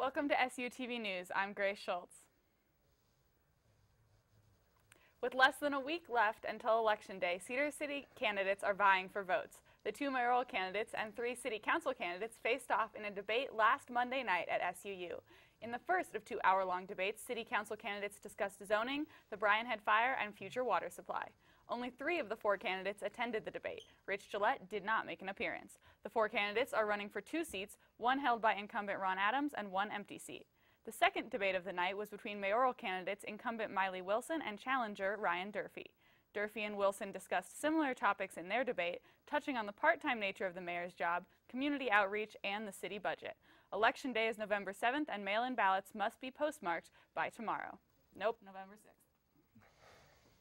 Welcome to SUTV News. I'm Grace Schultz. With less than a week left until Election Day, Cedar City candidates are vying for votes. The 2 mayoral candidates and 3 city council candidates faced off in a debate last Monday night at SUU. In the first of 2 hour-long debates, city council candidates discussed zoning, the Bryan Head Fire, and future water supply. Only 3 of the 4 candidates attended the debate. Rich Gillette did not make an appearance. The 4 candidates are running for 2 seats, one held by incumbent Ron Adams and one empty seat. The second debate of the night was between mayoral candidates incumbent Miley Wilson and challenger Ryan Durfee. Durfee and Wilson discussed similar topics in their debate, touching on the part-time nature of the mayor's job, community outreach, and the city budget. Election Day is November 7th, and mail-in ballots must be postmarked by tomorrow. Nope, November 6th.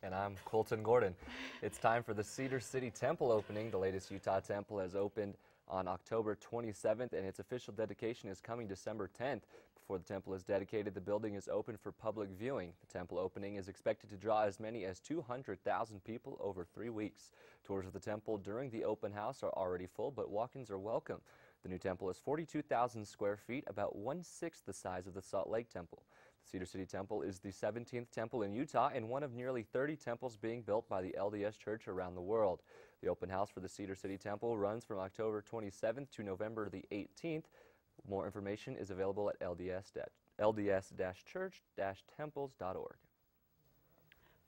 And I'm Colton Gordon. It's time for the Cedar City Temple opening. The latest Utah temple has opened on October 27th, and its official dedication is coming December 10th. Before the temple is dedicated, the building is open for public viewing. The temple opening is expected to draw as many as 200,000 people over 3 weeks. Tours of the temple during the open house are already full, but walk-ins are welcome. The new temple is 42,000 square feet, about 1/6 the size of the Salt Lake Temple. The Cedar City Temple is the 17th temple in Utah and one of nearly 30 temples being built by the LDS Church around the world. The open house for the Cedar City Temple runs from October 27th to November the 18th. More information is available at lds-church-temples.org.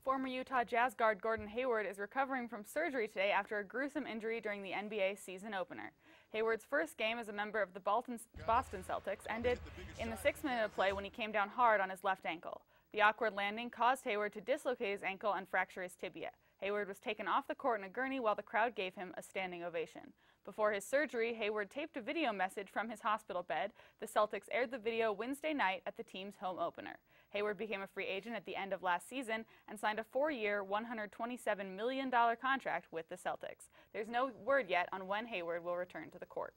Former Utah Jazz guard Gordon Hayward is recovering from surgery today after a gruesome injury during the NBA season opener. Hayward's first game as a member of the Boston Celtics ended in the 6th minute of play when he came down hard on his left ankle. The awkward landing caused Hayward to dislocate his ankle and fracture his tibia. Hayward was taken off the court in a gurney while the crowd gave him a standing ovation. Before his surgery, Hayward taped a video message from his hospital bed. The Celtics aired the video Wednesday night at the team's home opener. Hayward became a free agent at the end of last season and signed a 4-year, $127 million contract with the Celtics. There's no word yet on when Hayward will return to the court.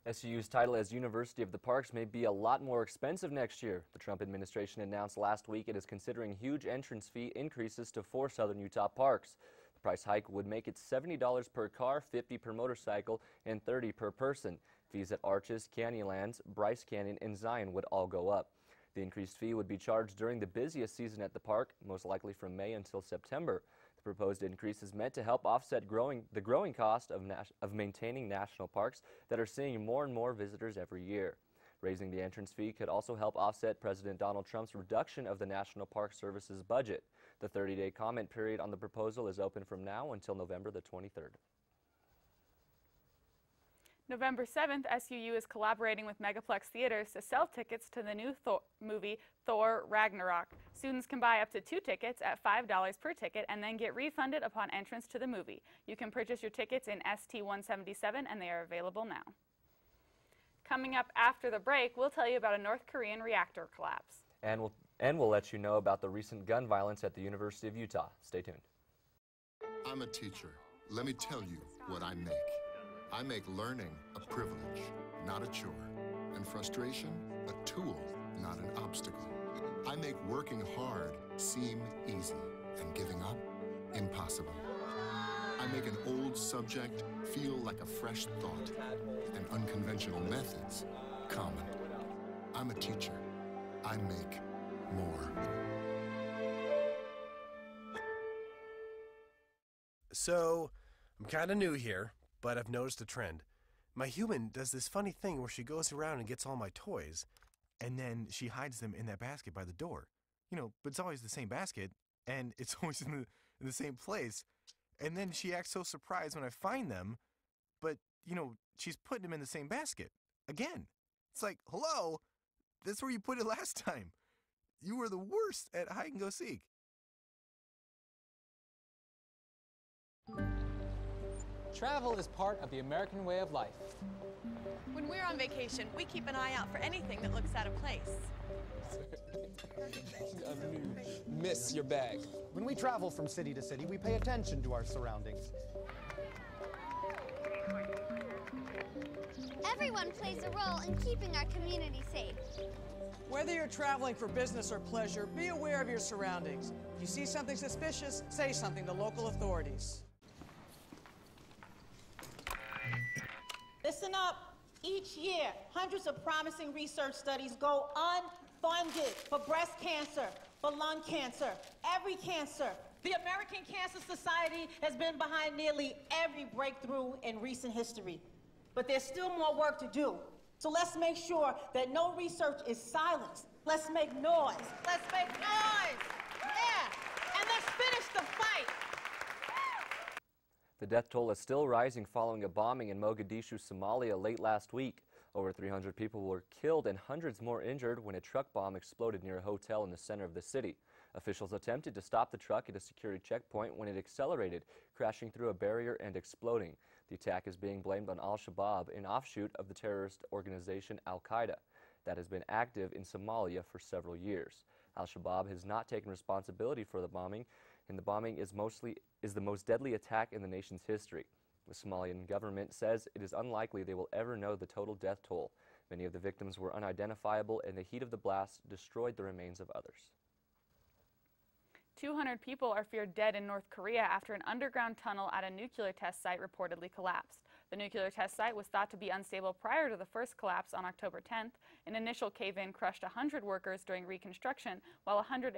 SUU's title as University of the Parks may be a lot more expensive next year. The Trump administration announced last week it is considering huge entrance fee increases to 4 southern Utah parks. The price hike would make it $70 per car, $50 per motorcycle, and $30 per person. Fees at Arches, Canyonlands, Bryce Canyon, and Zion would all go up. The increased fee would be charged during the busiest season at the park, most likely from May until September. The proposed increase is meant to help offset the growing cost of maintaining national parks that are seeing more and more visitors every year. Raising the entrance fee could also help offset President Donald Trump's reduction of the National Park Service's budget. The 30-day comment period on the proposal is open from now until November the 23rd. November 7th, SUU is collaborating with Megaplex Theaters to sell tickets to the new movie Thor Ragnarok. Students can buy up to 2 tickets at $5 per ticket and then get refunded upon entrance to the movie. You can purchase your tickets in ST-177 and they are available now. Coming up after the break, we'll tell you about a North Korean reactor collapse. And we'll let you know about the recent gun violence at the University of Utah. Stay tuned. I'm a teacher. Let me tell you what I make. I make learning a privilege, not a chore, and frustration a tool, not an obstacle. I make working hard seem easy and giving up impossible. I make an old subject feel like a fresh thought and unconventional methods common. I'm a teacher. I make more. So, I'm kind of new here, but I've noticed a trend. My human does this funny thing where she goes around and gets all my toys, and then she hides them in that basket by the door. You know, but it's always the same basket, and it's always in the same place. And then she acts so surprised when I find them, but, you know, she's putting them in the same basket. Again. It's like, hello, that's where you put it last time. You were the worst at hide and go seek. Travel is part of the American way of life. When we're on vacation, we keep an eye out for anything that looks out of place. Miss your bag. When we travel from city to city, we pay attention to our surroundings. Everyone plays a role in keeping our community safe. Whether you're traveling for business or pleasure, be aware of your surroundings. If you see something suspicious, say something to local authorities. Listen up. Each year, hundreds of promising research studies go unfunded for breast cancer, for lung cancer, every cancer. The American Cancer Society has been behind nearly every breakthrough in recent history. But there's still more work to do. So let's make sure that no research is silenced. Let's make noise. Let's make noise. Yeah. And let's finish the fight. The death toll is still rising following a bombing in Mogadishu, Somalia late last week. Over 300 people were killed and hundreds more injured when a truck bomb exploded near a hotel in the center of the city. Officials attempted to stop the truck at a security checkpoint when it accelerated, crashing through a barrier and exploding. The attack is being blamed on Al-Shabaab, an offshoot of the terrorist organization Al-Qaeda that has been active in Somalia for several years. Al-Shabaab has not taken responsibility for the bombing, and the bombing is the most deadly attack in the nation's history. The Somalian government says it is unlikely they will ever know the total death toll. Many of the victims were unidentifiable, and the heat of the blast destroyed the remains of others. 200 people are feared dead in North Korea after an underground tunnel at a nuclear test site reportedly collapsed. The nuclear test site was thought to be unstable prior to the first collapse on October 10th. An initial cave-in crushed 100 workers during reconstruction, while 100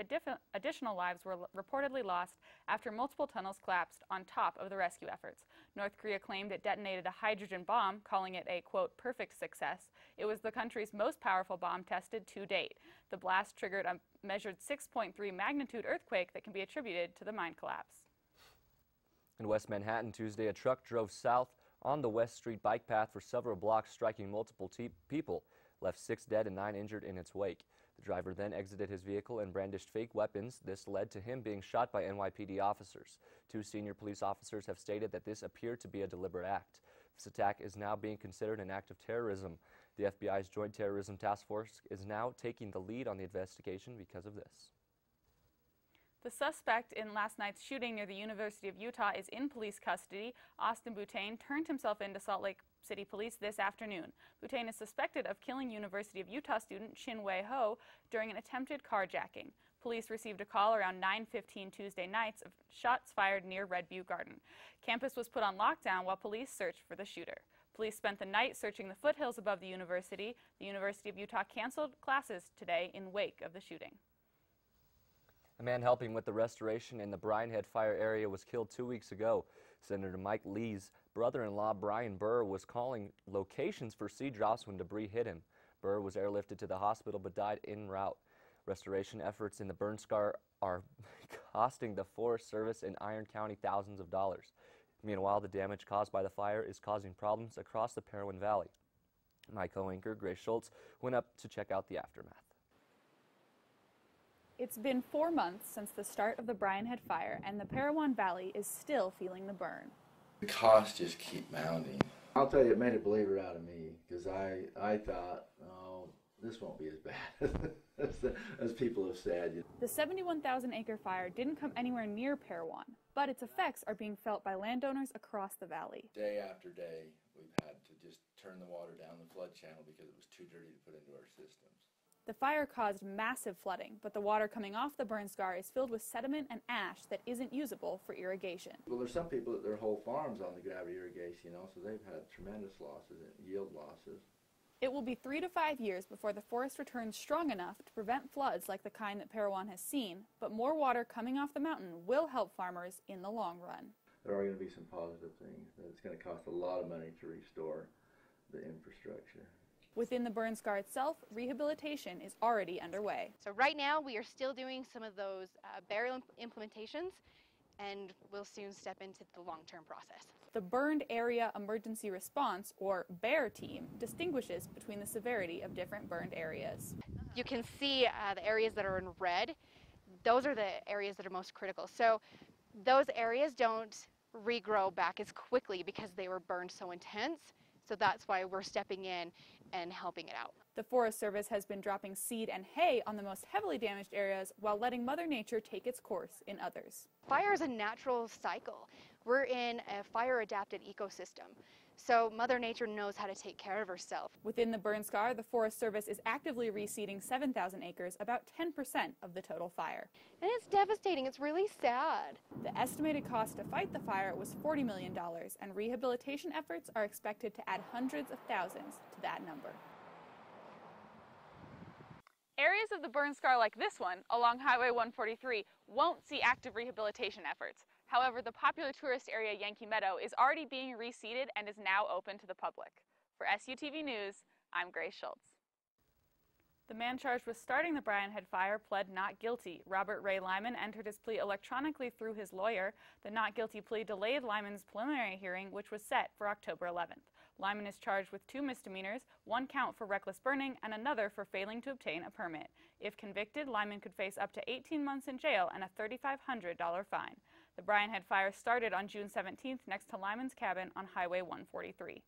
additional lives were reportedly lost after multiple tunnels collapsed on top of the rescue efforts. North Korea claimed it detonated a hydrogen bomb, calling it a, quote, perfect success. It was the country's most powerful bomb tested to date. The blast triggered a measured 6.3 magnitude earthquake that can be attributed to the mine collapse. In West Manhattan Tuesday, a truck drove south on the West Street bike path for several blocks, striking multiple people, left 6 dead and 9 injured in its wake. The driver then exited his vehicle and brandished fake weapons. This led to him being shot by NYPD officers. 2 senior police officers have stated that this appeared to be a deliberate act. This attack is now being considered an act of terrorism. The FBI's Joint Terrorism Task Force is now taking the lead on the investigation because of this. The suspect in last night's shooting near the University of Utah is in police custody. Austin Butane turned himself in to Salt Lake City Police this afternoon. Butane is suspected of killing University of Utah student Chin-Wei Ho during an attempted carjacking. Police received a call around 9:15 Tuesday nights of shots fired near Red Butte Garden. Campus was put on lockdown while police searched for the shooter. Police spent the night searching the foothills above the university. The University of Utah canceled classes today in wake of the shooting. A man helping with the restoration in the Bryan Head fire area was killed 2 weeks ago. Senator Mike Lee's brother-in-law, Brian Burr, was calling locations for seed drops when debris hit him. Burr was airlifted to the hospital but died en route. Restoration efforts in the burn scar are costing the Forest Service in Iron County thousands of dollars. Meanwhile, the damage caused by the fire is causing problems across the Parowan Valley. My co-anchor, Grace Schultz, went up to check out the aftermath. It's been 4 months since the start of the Bryan Head fire, and the Parowan Valley is still feeling the burn. The costs just keep mounting. I'll tell you, it made a believer out of me, because I thought, oh, this won't be as bad as people have said. The 71,000-acre fire didn't come anywhere near Parowan, but its effects are being felt by landowners across the valley. Day after day, we've had to just turn the water down the flood channel because it was too dirty to put into our systems. The fire caused massive flooding, but the water coming off the burn scar is filled with sediment and ash that isn't usable for irrigation. Well, there's some people that their whole farms on the gravity irrigation, so they've had tremendous losses, yield losses. It will be 3 to 5 years before the forest returns strong enough to prevent floods like the kind that Parowan has seen, but more water coming off the mountain will help farmers in the long run. There are going to be some positive things. It's going to cost a lot of money to restore the infrastructure. Within the burn scar itself, rehabilitation is already underway. So right now we are still doing some of those burial implementations, and we'll soon step into the long-term process. The Burned Area Emergency Response, or BEAR team, distinguishes between the severity of different burned areas. You can see the areas that are in red. Those are the areas that are most critical. So those areas don't regrow back as quickly because they were burned so intense. So that's why we're stepping in and helping it out. The Forest Service has been dropping seed and hay on the most heavily damaged areas while letting Mother Nature take its course in others. Fire is a natural cycle. We're in a fire-adapted ecosystem. So Mother Nature knows how to take care of herself. Within the burn scar, the Forest Service is actively reseeding 7,000 acres, about 10% of the total fire. And it's devastating. It's really sad. The estimated cost to fight the fire was $40 million, and rehabilitation efforts are expected to add hundreds of thousands to that number. Areas of the burn scar like this one, along Highway 143, won't see active rehabilitation efforts. However, the popular tourist area Yankee Meadow is already being reseeded and is now open to the public. For SUTV News, I'm Grace Schultz. The man charged with starting the Bryan Head fire pled not guilty. Robert Ray Lyman entered his plea electronically through his lawyer. The not guilty plea delayed Lyman's preliminary hearing, which was set for October 11th. Lyman is charged with 2 misdemeanors, 1 count for reckless burning and another for failing to obtain a permit. If convicted, Lyman could face up to 18 months in jail and a $3,500 fine. The Bryan Head fire started on June 17th next to Lyman's cabin on Highway 143.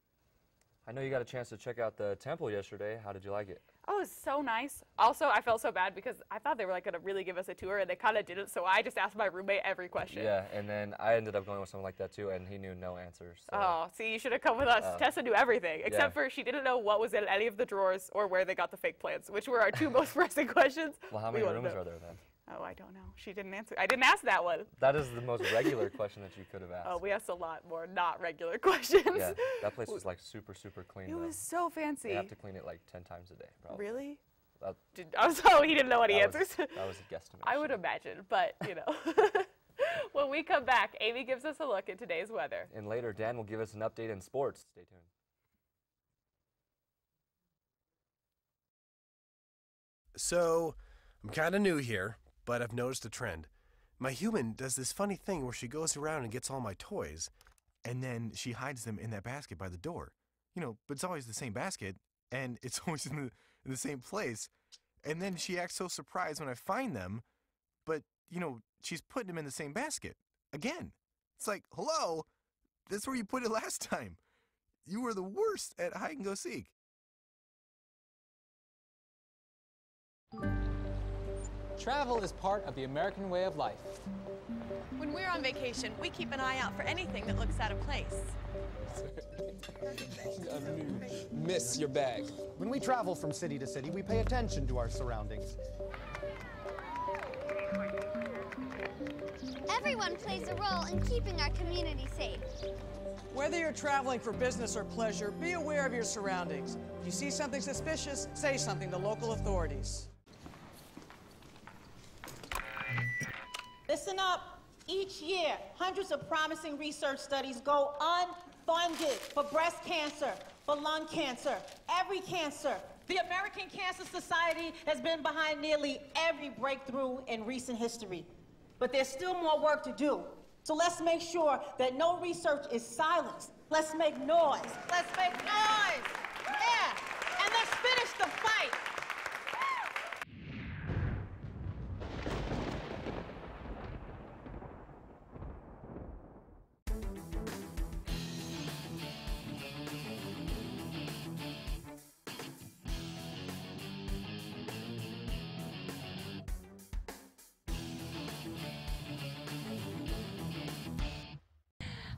I know you got a chance to check out the temple yesterday. How did you like it? Oh, it was so nice. Also, I felt so bad because I thought they were going to really give us a tour, and they kind of didn't, so I just asked my roommate every question. Yeah, and then I ended up going with someone like that too, and he knew no answers. So. Oh, see, you should have come with us. Tessa knew everything, except for she didn't know what was in any of the drawers or where they got the fake plants, which were our 2 most pressing questions. Well, how many rooms are there then? Oh, I don't know. She didn't answer. I didn't ask that one. That is the most regular question that you could have asked. Oh, we asked a lot more not regular questions. Yeah, that place was like super, super clean. It was so fancy. They have to clean it like 10 times a day, probably. Really? So he didn't know any answers. That was a guesstimate. I would imagine, but you know. When we come back, Amy gives us a look at today's weather. And later, Dan will give us an update in sports. Stay tuned. So, I'm kind of new here, but I've noticed a trend. My human does this funny thing where she goes around and gets all my toys, and then she hides them in that basket by the door. You know, but it's always the same basket, and it's always in the same place. And then she acts so surprised when I find them, but, you know, she's putting them in the same basket. Again. It's like, hello, that's where you put it last time. You were the worst at hide and go seek. Travel is part of the American way of life. When we're on vacation, we keep an eye out for anything that looks out of place. Miss your bag. When we travel from city to city, we pay attention to our surroundings. Everyone plays a role in keeping our community safe. Whether you're traveling for business or pleasure, be aware of your surroundings. If you see something suspicious, say something to local authorities. Listen up. Each year, hundreds of promising research studies go unfunded for breast cancer, for lung cancer, every cancer. The American Cancer Society has been behind nearly every breakthrough in recent history. But there's still more work to do. So let's make sure that no research is silenced. Let's make noise. Let's make noise. Yeah. And let's finish the fight.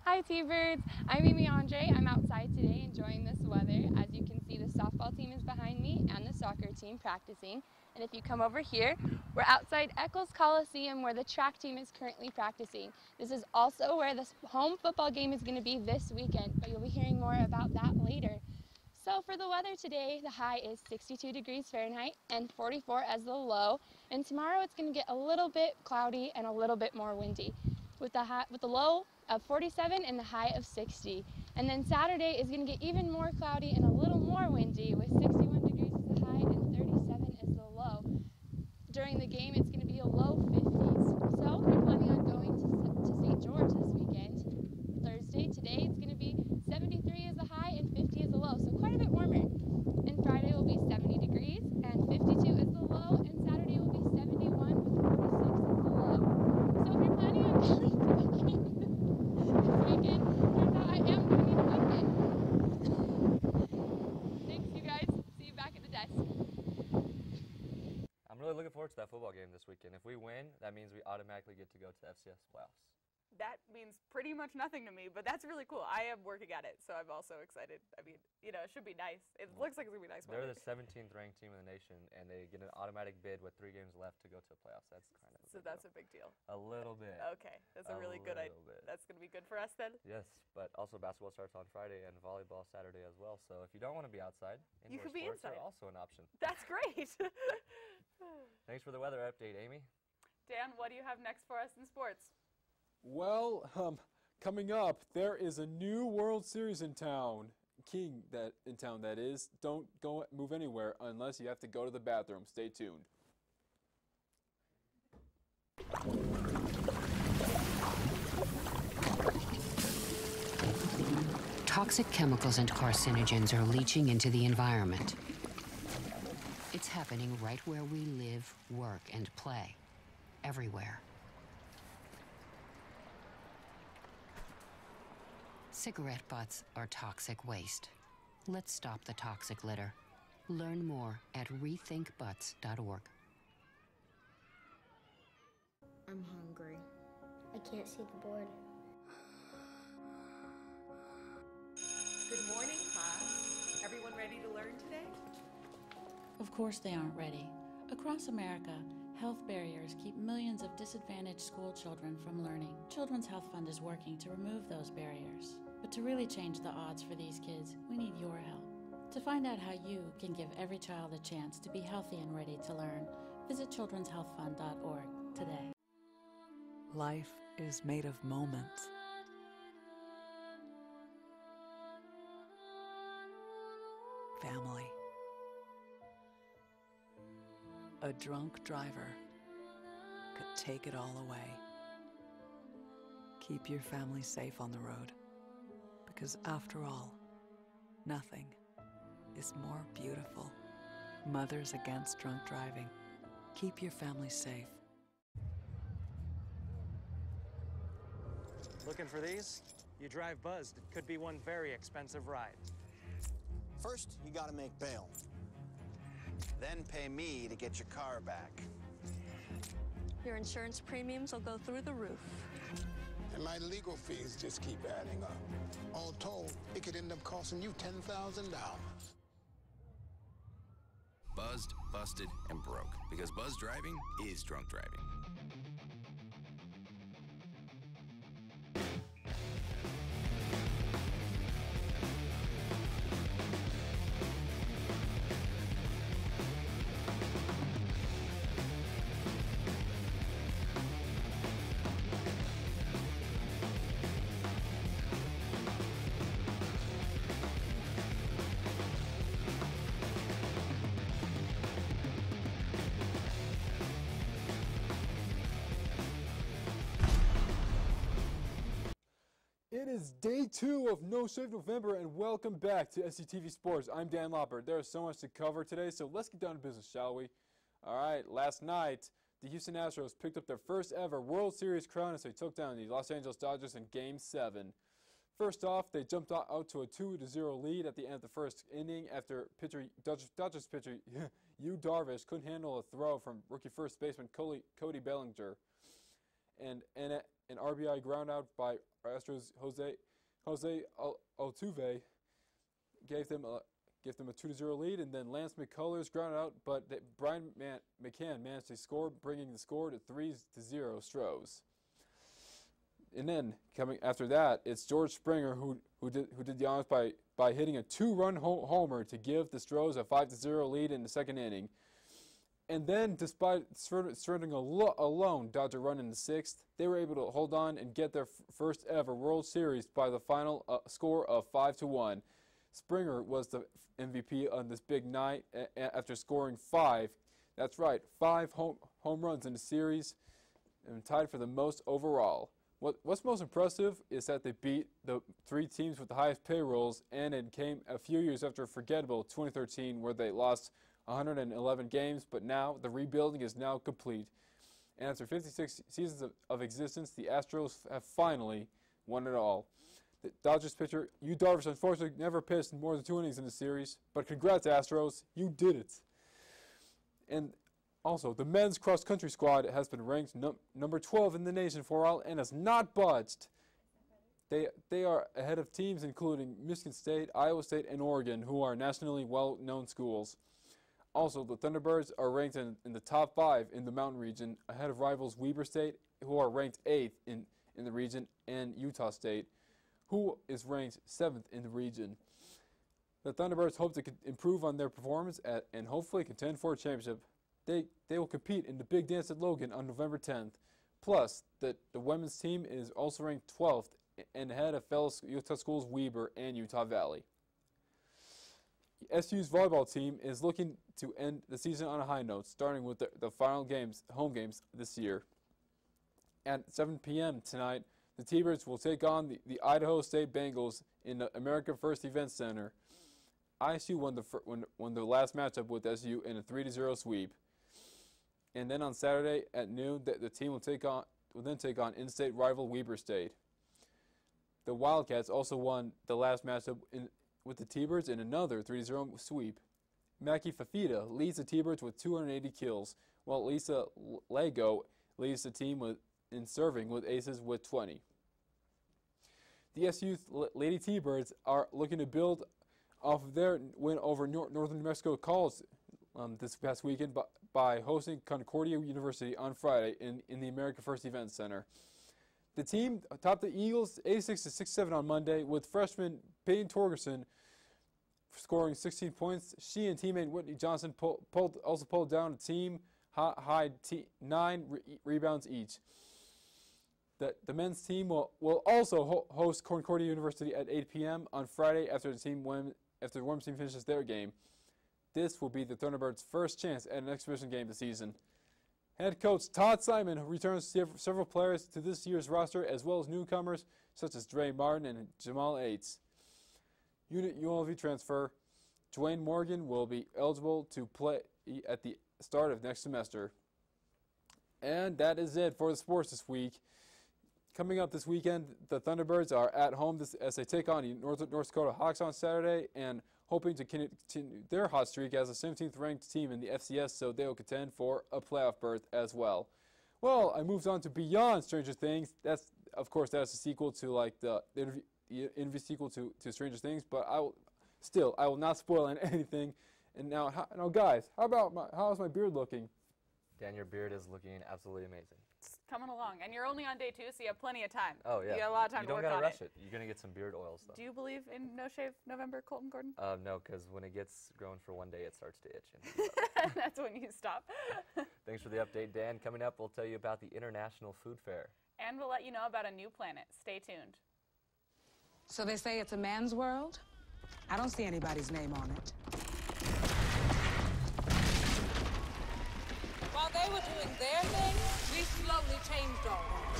Hi T-Birds, I'm Amy Andre. I'm outside today enjoying this weather. As you can see, the softball team is behind me and the soccer team practicing. And if you come over here, we're outside Eccles Coliseum where the track team is currently practicing. This is also where the home football game is going to be this weekend, but you'll be hearing more about that later. So for the weather today, the high is 62 degrees Fahrenheit and 44 as the low. And tomorrow it's going to get a little bit cloudy and a little bit more windy with the low of 47 and the high of 60. And then Saturday is going to get even more cloudy and a little more windy with 61 degrees as the high and 37 as the low. During the game, it's going to be a low 50s. So if you're planning on going to St. George this weekend, Thursday, today it's going to be 73 as the high and 50 as the low, so quite a bit warmer. And Friday will be 70 degrees and 52 as the low, and Saturday will be 71 with 46 as the low. So if you're planning on going to the game this weekend, turns out I am going to need a blanket. Thanks, you guys. See you back at the desk. I'm really looking forward to that football game this weekend. If we win, that means we automatically get to go to the FCS playoffs. that means pretty much nothing to me, but that's really cool. I am working at it, so I'm also excited. I mean, you know, it should be nice. It looks like it's going to be nice. They're the 17th ranked team in the nation, and they get an automatic bid with 3 games left to go to the playoffs. That's kind of a big deal. A little bit. Okay, that's a really good idea. That's going to be good for us then? Yes, but also basketball starts on Friday and volleyball Saturday as well, so if you don't want to be outside, you indoor could be sports inside. are also an option. That's great. Thanks for the weather update, Amy. Dan, what do you have next for us in sports? Well, coming up, there is a new World Series in town. That is. Don't move anywhere unless you have to go to the bathroom. Stay tuned. Toxic chemicals and carcinogens are leaching into the environment. It's happening right where we live, work, and play. Everywhere. Cigarette butts are toxic waste. Let's stop the toxic litter. Learn more at rethinkbutts.org. I'm hungry. I can't see the board. Good morning, class. Everyone ready to learn today? Of course they aren't ready. Across America, health barriers keep millions of disadvantaged school children from learning. Children's Health Fund is working to remove those barriers. But to really change the odds for these kids, we need your help. To find out how you can give every child a chance to be healthy and ready to learn, visit childrenshealthfund.org today. Life is made of moments. Family. A drunk driver could take it all away. Keep your family safe on the road, because after all, nothing is more beautiful. Mothers Against Drunk Driving. Keep your family safe. Looking for these? You drive buzzed. It could be one very expensive ride. First, you gotta make bail. Then pay me to get your car back. Your insurance premiums will go through the roof. And my legal fees just keep adding up. All told, it could end up costing you $10,000. Buzzed, busted, and broke. Because buzz driving is drunk driving. It is day 2 of No Shave November, and welcome back to SUTV Sports. I'm Dan Loppert. There is so much to cover today, so let's get down to business, shall we? All right, last night, the Houston Astros picked up their first ever World Series crown as they took down the Los Angeles Dodgers in Game 7. First off, they jumped out to a 2-0 lead at the end of the first inning after Dodgers pitcher Yu Darvish couldn't handle a throw from rookie first baseman Cody Bellinger. And an RBI groundout by Astros Jose Altuve gave them a 2-0 lead, and then Lance McCullers grounded out, but Brian McCann managed to score, bringing the score to 3-0 Stros. And then coming after that, it's George Springer who did the honors by hitting a 2-run homer to give the Stros a 5-0 lead in the second inning. And then, despite surrendering a lone Dodger run in the 6th, they were able to hold on and get their first ever World Series by the final score of 5-1. Springer was the MVP on this big night after scoring 5. That's right, 5 home runs in the series, and tied for the most overall. What's most impressive is that they beat the 3 teams with the highest payrolls, and it came a few years after a forgettable 2013 where they lost 111 games, but now the rebuilding is now complete. And after 56 seasons of existence, the Astros have finally won it all. The Dodgers pitcher Yu Darvish unfortunately never pitched more than 2 innings in the series, but congrats Astros, you did it. And Also, the men's cross-country squad has been ranked number 12 in the nation for a while and has not budged. They are ahead of teams including Michigan State, Iowa State, and Oregon, who are nationally well-known schools. Also, the Thunderbirds are ranked in the top 5 in the Mountain region, ahead of rivals Weber State, who are ranked 8th in the region, and Utah State, who is ranked 7th in the region. The Thunderbirds hope to improve on their performance and hopefully contend for a championship. They will compete in the Big Dance at Logan on November 10th. Plus, the women's team is also ranked 12th and ahead of fellow Utah schools Weber and Utah Valley. SU's volleyball team is looking to end the season on a high note, starting with the final games, home games this year. At 7 p.m. tonight, the T-Birds will take on the Idaho State Bengals in the America First Event Center. ISU won the last matchup with SU in a 3-0 sweep. And then on Saturday at noon, the team will then take on in-state rival Weber State. The Wildcats also won the last matchup with the T-Birds in another 3-0 sweep. Mackie Fafita leads the T-Birds with 280 kills, while Lisa Lego leads the team in serving with aces with 20. The SU Lady T-Birds are looking to build off of their win over Northern New Mexico College this past weekend by hosting Concordia University on Friday in the America First Event Center. The team topped the Eagles 86-67 on Monday, with freshman Peyton Torgerson scoring 16 points. She and teammate Whitney Johnson also pulled down a team high 9 rebounds each. The men's team will also host Concordia University at 8 p.m. on Friday after the women's team finishes their game. This will be the Thunderbirds' first chance at an exhibition game this season. Head coach Todd Simon returns several players to this year's roster, as well as newcomers such as Dre Martin and Jamal Aites. UNLV transfer Dwayne Morgan will be eligible to play at the start of next semester. And that is it for the sports this week. Coming up this weekend, the Thunderbirds are at home as they take on the North Dakota Hawks on Saturday, and hoping to continue their hot streak as a 17th ranked team in the FCS, so they will contend for a playoff berth as well. Well, I moved on to Beyond Stranger Things. That's a sequel to the interview sequel to Stranger Things, but I will not spoil anything. And now guys, how's my beard looking? Dan, your beard is looking absolutely amazing. It's coming along, and you're only on day 2, so you have plenty of time. Oh yeah, you got a lot of time to work on it. You don't gotta rush it. You're gonna get some beard oils though. Do you believe in No Shave November, Colton Gordon? No, because when it gets grown for one day, it starts to itch. That's when you stop. Thanks for the update, Dan. Coming up, we'll tell you about the International Food Fair. And we'll let you know about a new planet. Stay tuned. So they say it's a man's world? I don't see anybody's name on it. While they were doing their thing, we slowly changed our world.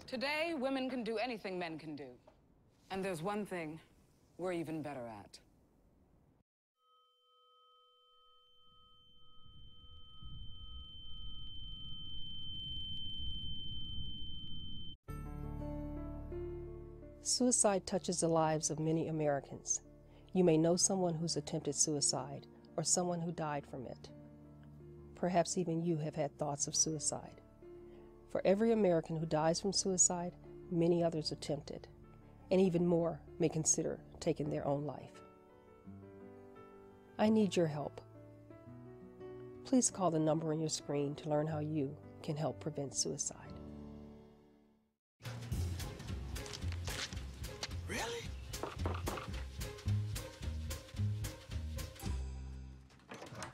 Today, women can do anything men can do. And there's one thing we're even better at. Suicide touches the lives of many Americans. You may know someone who's attempted suicide or someone who died from it. Perhaps even you have had thoughts of suicide. For every American who dies from suicide, many others attempt it, and even more may consider taking their own life. I need your help. Please call the number on your screen to learn how you can help prevent suicide. Really?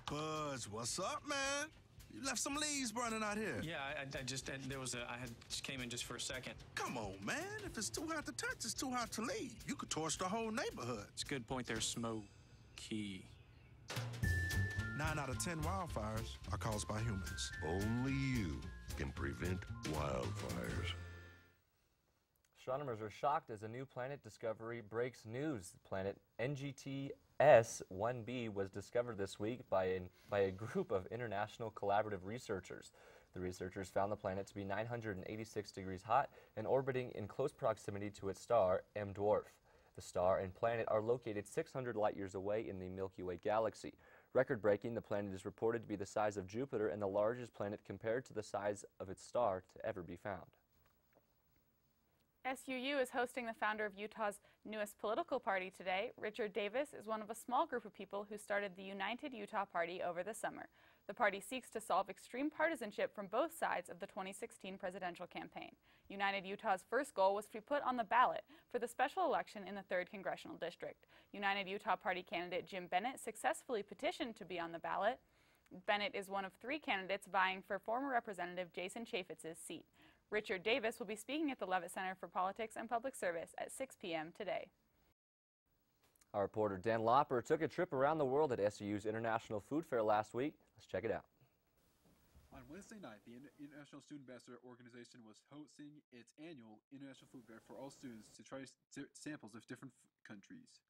Buzz, what's up, man? You left some leaves burning out here. Yeah, I just came in just for a second. Come on, man. If it's too hot to touch, it's too hot to leave. You could torch the whole neighborhood. It's a good point there, Smokey. 9 out of 10 wildfires are caused by humans. Only you can prevent wildfires. Astronomers are shocked as a new planet discovery breaks news. The planet NGTS-1b was discovered this week by a group of international collaborative researchers. The researchers found the planet to be 986 degrees hot and orbiting in close proximity to its star, M Dwarf. The star and planet are located 600 light-years away in the Milky Way galaxy. Record-breaking, the planet is reported to be the size of Jupiter and the largest planet compared to the size of its star to ever be found. SUU is hosting the founder of Utah's newest political party today. Richard Davis is one of a small group of people who started the United Utah Party over the summer. The party seeks to solve extreme partisanship from both sides of the 2016 presidential campaign. United Utah's first goal was to be put on the ballot for the special election in the 3rd Congressional District. United Utah Party candidate Jim Bennett successfully petitioned to be on the ballot. Bennett is one of 3 candidates vying for former Representative Jason Chaffetz's seat. Richard Davis will be speaking at the Levitt Center for Politics and Public Service at 6 p.m. today. Our reporter Dan Lopper took a trip around the world at SUU's International Food Fair last week. Let's check it out. On Wednesday night, the International Student Ambassador Organization was hosting its annual International Food Fair for all students to try samples of different countries.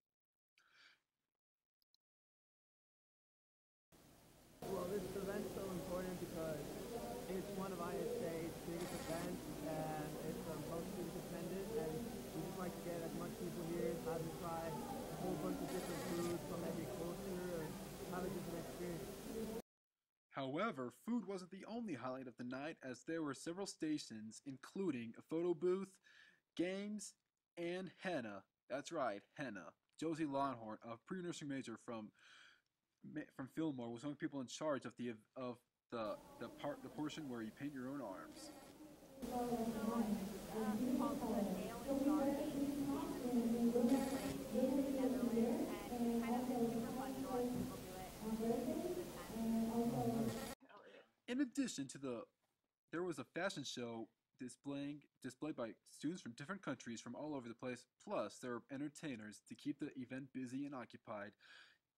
Well, this event's so important because it's one of ISA's biggest events, and it's the most students attended, and we just like to get as much people here, have them try a whole bunch of different foods from every culture, and have a different experience. However, food wasn't the only highlight of the night, as there were several stations, including a photo booth, games, and henna. That's right, henna. Josie Longhorn, a pre-nursing major from Fillmore, was one of the people in charge of the portion where you paint your own arms. In addition to there was a fashion show displayed by students from different countries from all over the place. Plus, there were entertainers to keep the event busy and occupied,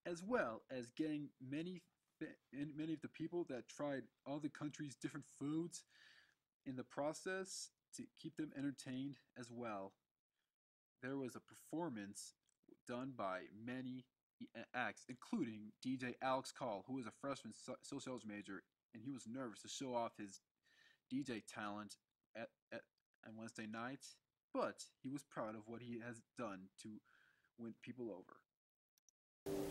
as well as getting many of the people that tried all the countries' different foods in the process to keep them entertained as well. There was a performance done by many acts, including DJ Alex Call, who was a freshman sociology major, and he was nervous to show off his DJ talent on Wednesday night, but he was proud of what he has done to win people over.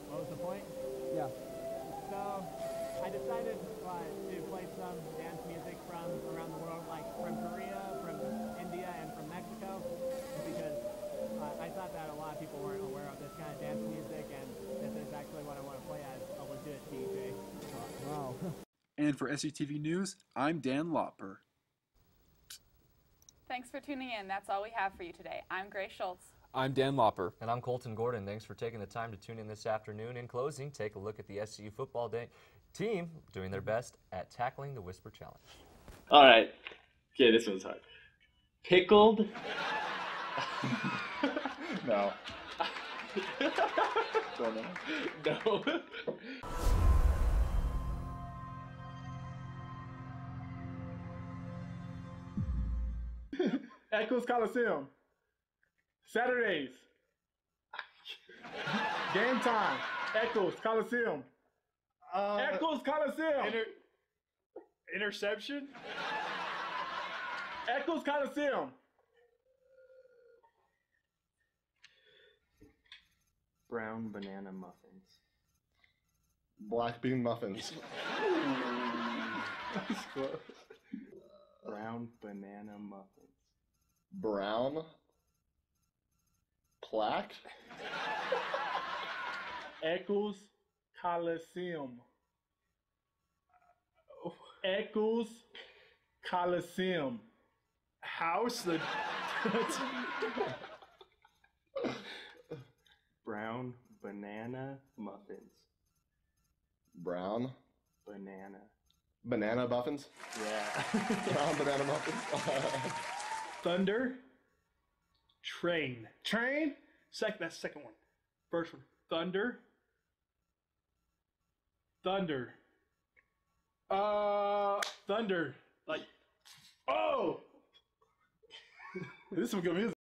What was the point? Yeah. So I decided to play some dance music from around the world, like from Korea, from India, and from Mexico, because I thought that a lot of people weren't aware of this kind of dance music, and this is actually what I want to play as a legit DJ. Wow. And for SUTV News, I'm Dan Lopper. Thanks for tuning in. That's all we have for you today. I'm Grace Schultz. I'm Dan Lopper. And I'm Colton Gordon. Thanks for taking the time to tune in this afternoon. In closing, take a look at the SU football team doing their best at tackling the Whisper Challenge. All right. Okay, this one's hard. Pickled. No. Don't know. No. Echoes Coliseum. Saturdays. Game time. Echoes Coliseum. Echoes Coliseum. Interception. Echoes Coliseum. Brown banana muffins. Black bean muffins. Brown banana muffins. Brown. Plaque. Echoes Coliseum. Echoes Coliseum. House the. Brown banana muffins. Brown. Banana. Banana muffins? Yeah. Brown banana muffins. Thunder. Train. Train? That's the second one. First one. Thunder. Thunder. Thunder. Like, oh! This is some good music.